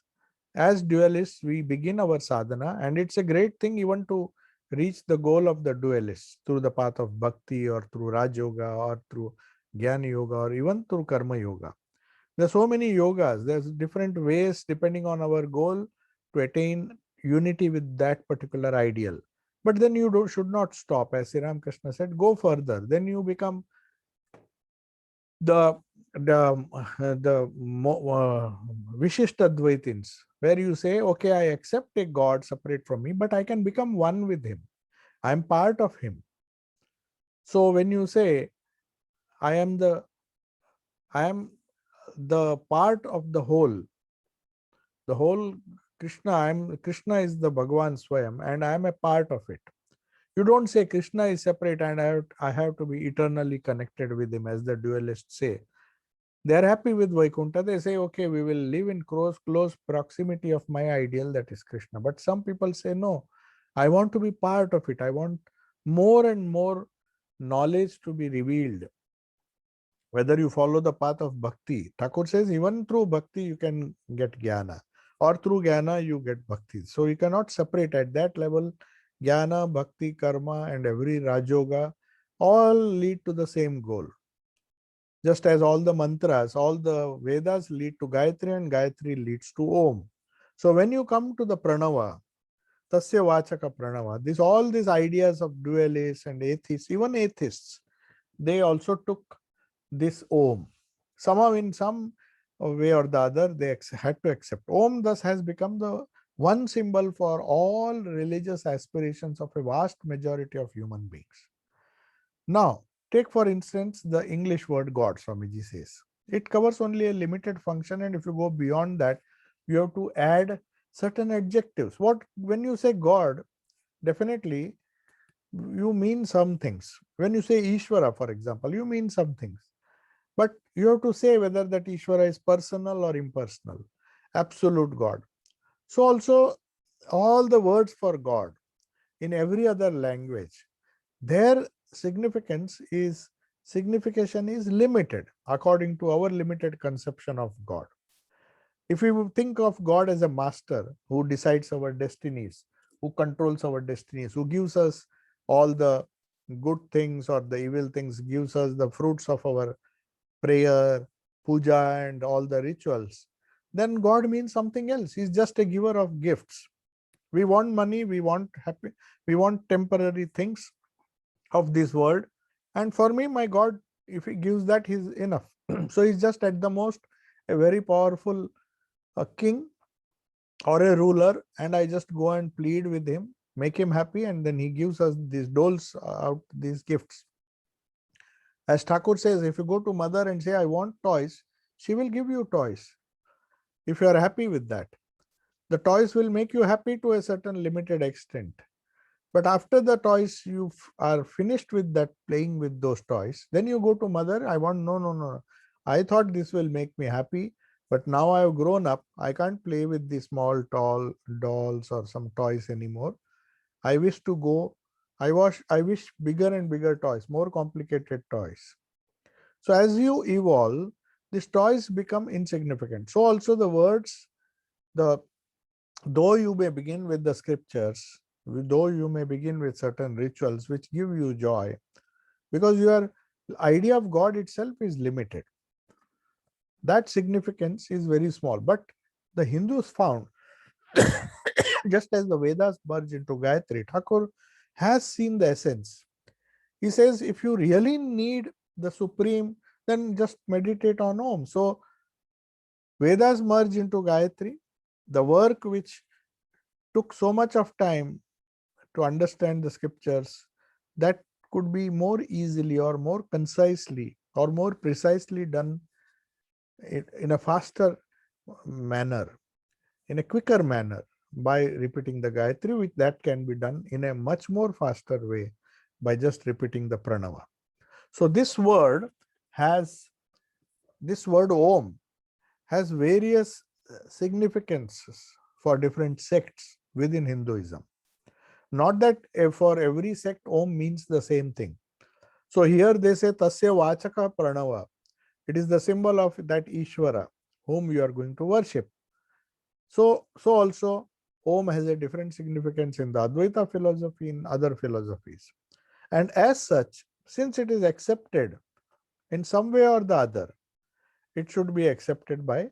As dualists, we begin our sadhana, and it's a great thing even to reach the goal of the dualists through the path of bhakti or through Raj Yoga or through Jnana Yoga or even through Karma Yoga. There are so many yogas. There's different ways depending on our goal to attain unity with that particular ideal. But then you should not stop. As Sri Ramakrishna said, go further. Then you become the Vishishtadvaitins, where you say, okay, I accept a God separate from me, but I can become one with him. I'm part of him. So when you say, I am the part of the whole Krishna is the Bhagavan Swayam, and I am a part of it. You don't say Krishna is separate and I have to be eternally connected with him, as the dualists say. They are happy with Vaikuntha. They say, okay, we will live in close proximity of my ideal, that is Krishna. But some people say, no, I want to be part of it. I want more and more knowledge to be revealed. Whether you follow the path of bhakti, Thakur says, even through bhakti you can get jnana, or through jnana you get bhakti. So you cannot separate at that level. Jnana, bhakti, karma, and every Rajoga all lead to the same goal. Just as all the mantras, all the Vedas lead to Gayatri, and Gayatri leads to Om. So when you come to the Pranava, Tasya Vachaka Pranava, all these ideas of dualists and atheists, even atheists, they also took this Om. Somehow, in some way or the other, they had to accept. Om thus has become the one symbol for all religious aspirations of a vast majority of human beings. Now, take for instance the English word God, Swamiji says. It covers only a limited function, and if you go beyond that, you have to add certain adjectives. When you say God, definitely you mean some things. When you say Ishvara, for example, you mean some things. But you have to say whether that Ishvara is personal or impersonal, absolute God. So also all the words for God in every other language, their signification is limited according to our limited conception of God. If we would think of God as a master who decides our destinies, who controls our destinies, who gives us all the good things or the evil things, gives us the fruits of our prayer, puja, and all the rituals, then God means something else. He's just a giver of gifts. We want money, we want happy, we want temporary things of this world. And for me, my God, if he gives that, he's enough. So he's just at the most a very powerful king or a ruler, and I just go and plead with him, make him happy, and then he gives us these doles out, these gifts. As Thakur says, if you go to mother and say, I want toys, she will give you toys if you are happy with that. The toys will make you happy to a certain limited extent. But after the toys, you are finished with that, playing with those toys, then you go to mother, I want, no. I thought this will make me happy, but now I have grown up. I can't play with the small tall dolls or some toys anymore. I wish to go, I wish bigger and bigger toys, more complicated toys. So as you evolve, these toys become insignificant. So also the words, though you may begin with the scriptures, though you may begin with certain rituals which give you joy, because your idea of God itself is limited, that significance is very small. But the Hindus found, just as the Vedas merge into Gayatri, Thakur has seen the essence. He says, if you really need the supreme, then just meditate on Om. So Vedas merge into Gayatri. The work which took so much of time to understand the scriptures, that could be more easily or more concisely or more precisely done in a faster manner, in a quicker manner, by repeating the Gayatri, which that can be done in a much more faster way by just repeating the pranava. So this word Om has various significances for different sects within Hinduism. Not that for every sect Om means the same thing. So here they say Tasya Vachaka Pranava. It is the symbol of that Ishvara whom you are going to worship. So also Om has a different significance in the Advaita philosophy, in other philosophies. And as such, since it is accepted in some way or the other, it should be accepted by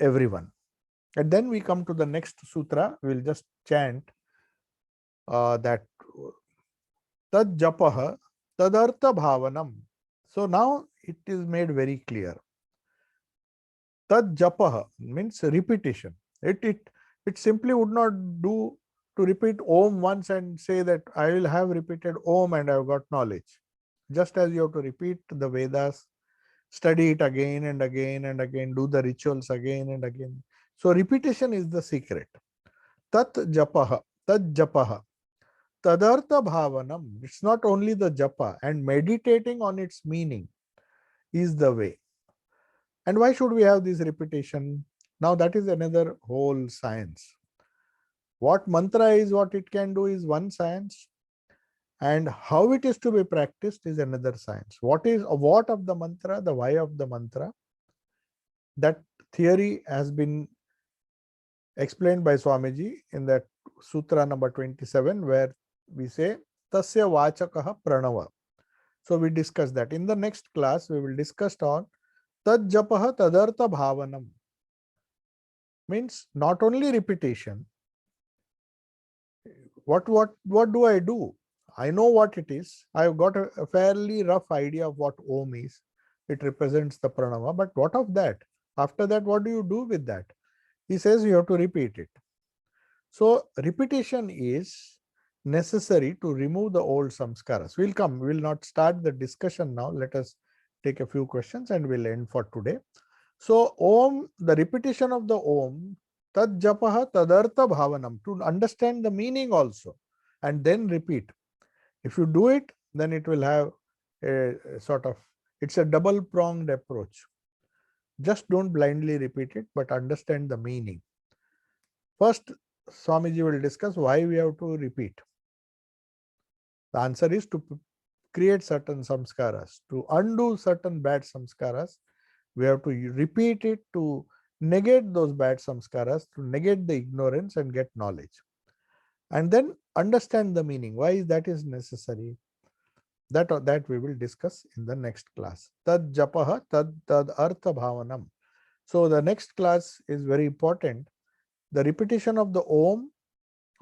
everyone. And then we come to the next sutra. We will just chant that Tad Japaha Tadartha Bhavanam. So now it is made very clear. Tad Japaha means repetition. It simply would not do to repeat Om once and say that I will have repeated Om and I have got knowledge. Just as you have to repeat the Vedas, study it again and again and again, do the rituals again and again. So repetition is the secret. Tat Japaha, Tad Japaha. Tadartha Bhavanam. It's not only the japa, and meditating on its meaning is the way. And why should we have this repetition? Now that is another whole science. What mantra is, what it can do is one science, and how it is to be practiced is another science. What of the mantra, the why of the mantra, that theory has been explained by Swamiji in that sutra number 27, where we say Tasya Vachakaha Pranava. So we discuss that. In the next class, we will discuss on Tad Japaha Tadartha Bhavanam. Means not only repetition. What do I do? I know what it is. I've got a fairly rough idea of what Om is. It represents the pranava. But what of that? After that, what do you do with that? He says you have to repeat it. So repetition is necessary to remove the old samskaras. We will not start the discussion now. Let us take a few questions and we'll end for today. So Om, the repetition of the Om, Tad Japaha Tadartha Bhavanam, to understand the meaning also, and then repeat. If you do it, then it will have a sort of, it's a double-pronged approach. Just don't blindly repeat it, but understand the meaning. First, Swamiji will discuss why we have to repeat. The answer is to create certain samskaras. To undo certain bad samskaras, we have to repeat it to negate those bad samskaras, to negate the ignorance and get knowledge. And then understand the meaning. Why that is necessary? That we will discuss in the next class. Tad japaha tad artha bhavanam. So the next class is very important. The repetition of the Om,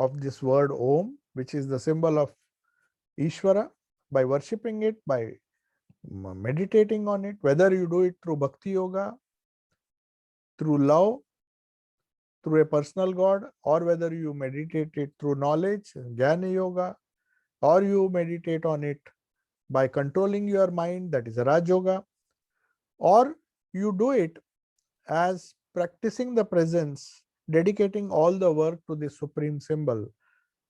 of this word Om, which is the symbol of Ishvara, by worshipping it, by meditating on it, whether you do it through Bhakti Yoga, through love, through a personal God, or whether you meditate it through knowledge, Jnana Yoga, or you meditate on it by controlling your mind, that is Raj Yoga, or you do it as practicing the presence, dedicating all the work to the supreme symbol,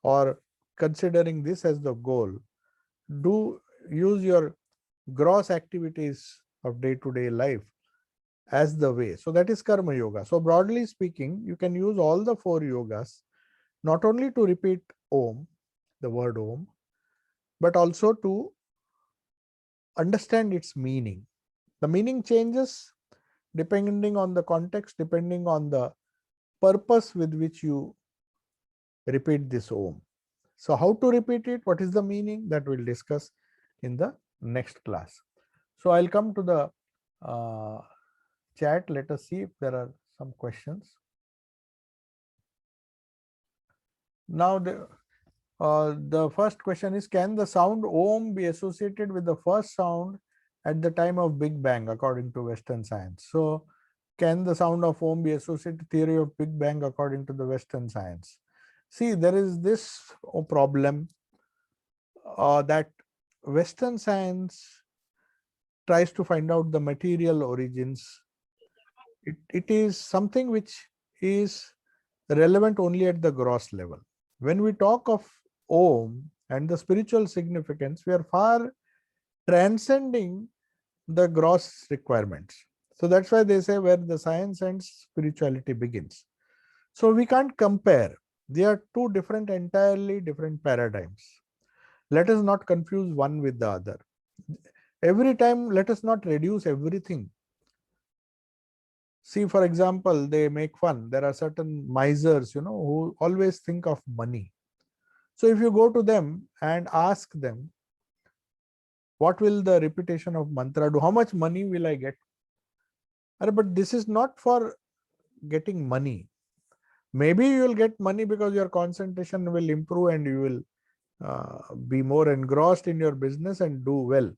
or considering this as the goal. Do use your gross activities of day-to-day life as the way. So that is Karma Yoga. So broadly speaking, you can use all the 4 yogas, not only to repeat Om, the word Om, but also to understand its meaning. The meaning changes depending on the context, depending on the purpose with which you repeat this Om. So how to repeat it, what is the meaning, that we'll discuss in the next class. So I'll come to the chat. Let us see if there are some questions. Now the first question is, can the sound Om be associated with the first sound at the time of Big Bang according to Western science? So can the sound of Om be associated theory of Big Bang according to the Western science? See, there is this problem that Western science tries to find out the material origins. It is something which is relevant only at the gross level. When we talk of Om and the spiritual significance, we are far transcending the gross requirements. So that's why they say where the science ends, spirituality begins. So we can't compare. They are two different, entirely different paradigms. Let us not confuse one with the other. Every time, let us not reduce everything. See, for example, they make fun. There are certain misers, who always think of money. So if you go to them and ask them, what will the repetition of mantra do? How much money will I get? But this is not for getting money. Maybe you will get money because your concentration will improve and you will be more engrossed in your business and do well.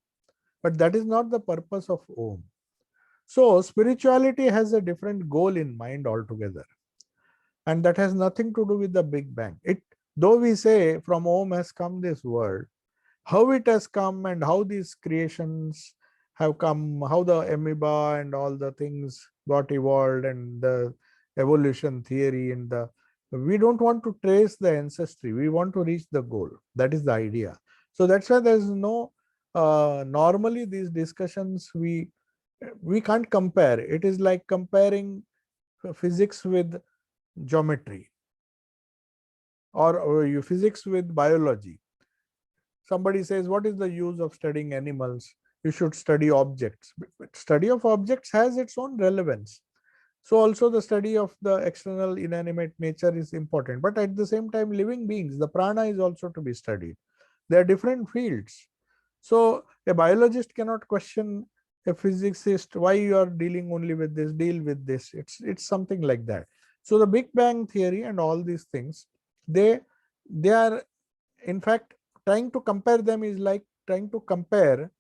But that is not the purpose of Om. So spirituality has a different goal in mind altogether. And that has nothing to do with the Big Bang. Though we say from Om has come this world, how it has come and how these creations have come, how the amoeba and all the things got evolved, and the evolution theory, and we don't want to trace the ancestry. We want to reach the goal. That is the idea. So that's why there's no, normally these discussions, we can't compare. It is like comparing physics with geometry, or you physics with biology. Somebody says, what is the use of studying animals? You should study objects. But study of objects has its own relevance. So also the study of the external inanimate nature is important. But at the same time, living beings, the prana is also to be studied. They are different fields. So a biologist cannot question a physicist, why you are dealing only with this, deal with this. It's something like that. So the Big Bang theory and all these things, they are, in fact, trying to compare them is like trying to compare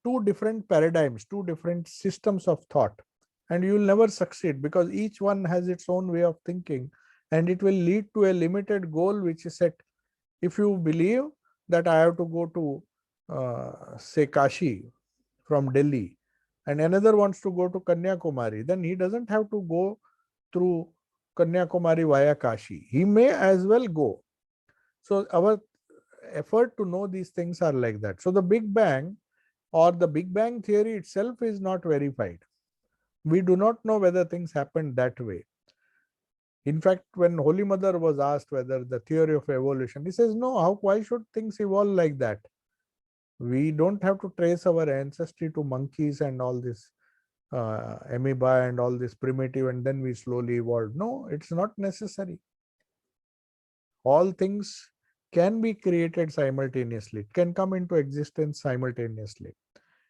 two different paradigms, two different systems of thought. And you will never succeed because each one has its own way of thinking, and it will lead to a limited goal which is set. If you believe that I have to go to, say, Kashi from Delhi, and another wants to go to Kanyakumari, then he doesn't have to go through Kanyakumari via Kashi. He may as well go. So our effort to know these things are like that. So the Big Bang or the Big Bang theory itself is not verified. We do not know whether things happened that way. In fact, when Holy Mother was asked whether the theory of evolution, he says, no, why should things evolve like that? We don't have to trace our ancestry to monkeys and all this amoeba and all this primitive, and then we slowly evolved. No, it's not necessary. All things can be created simultaneously. It can come into existence simultaneously.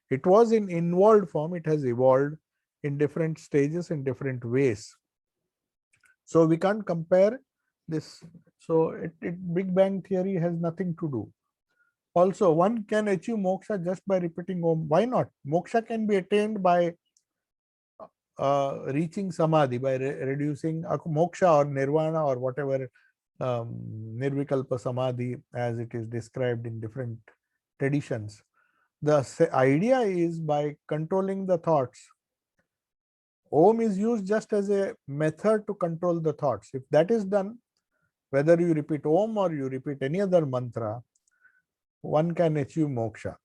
It was in involved form. It has evolved in different stages, in different ways. So we can't compare this. So Big Bang theory has nothing to do. Also, one can achieve moksha just by repeating Om. Why not? Moksha can be attained by reaching samadhi, by reducing moksha or nirvana or whatever, nirvikalpa samadhi as it is described in different traditions. The idea is by controlling the thoughts. Om is used just as a method to control the thoughts. If that is done, whether you repeat Om or you repeat any other mantra, one can achieve moksha,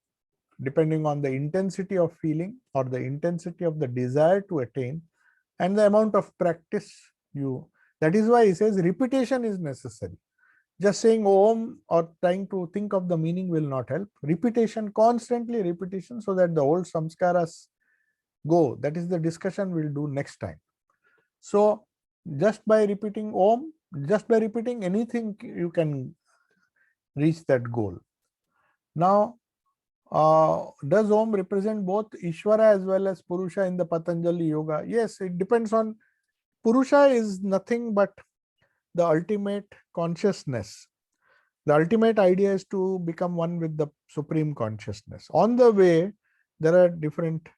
depending on the intensity of feeling or the intensity of the desire to attain and the amount of practice you. That is why he says repetition is necessary. Just saying Om or trying to think of the meaning will not help. Repetition, constantly repetition, so that the old samskaras go. That is the discussion we'll do next time. So just by repeating Om, just by repeating anything, you can reach that goal. Now, does Om represent both Ishvara as well as Purusha in the Patanjali Yoga? Yes, it depends on. Purusha is nothing but the ultimate consciousness. The ultimate idea is to become one with the supreme consciousness. On the way, there are different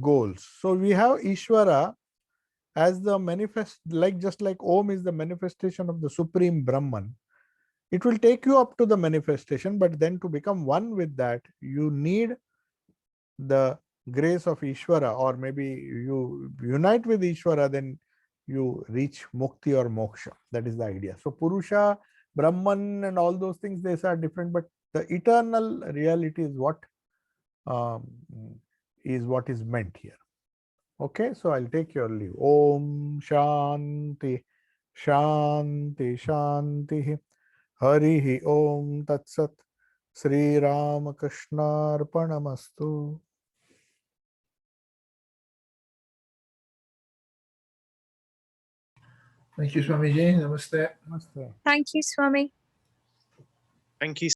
goals. So we have Ishvara as the manifest, just like Om is the manifestation of the supreme Brahman. It will take you up to the manifestation, but then to become one with that, you need the grace of Ishvara, or maybe you unite with Ishvara, then you reach Mukti or Moksha. That is the idea. So Purusha, Brahman and all those things, these are different, but the eternal reality is what is meant here. Okay, so I'll take your leave. Om Shanti Shanti Shanti Harihi Om Tat Sat Sri Ramakrishna Arpanamastu. Thank you, Swamiji. Namaste. Namaste. Thank you, Swami. Thank you.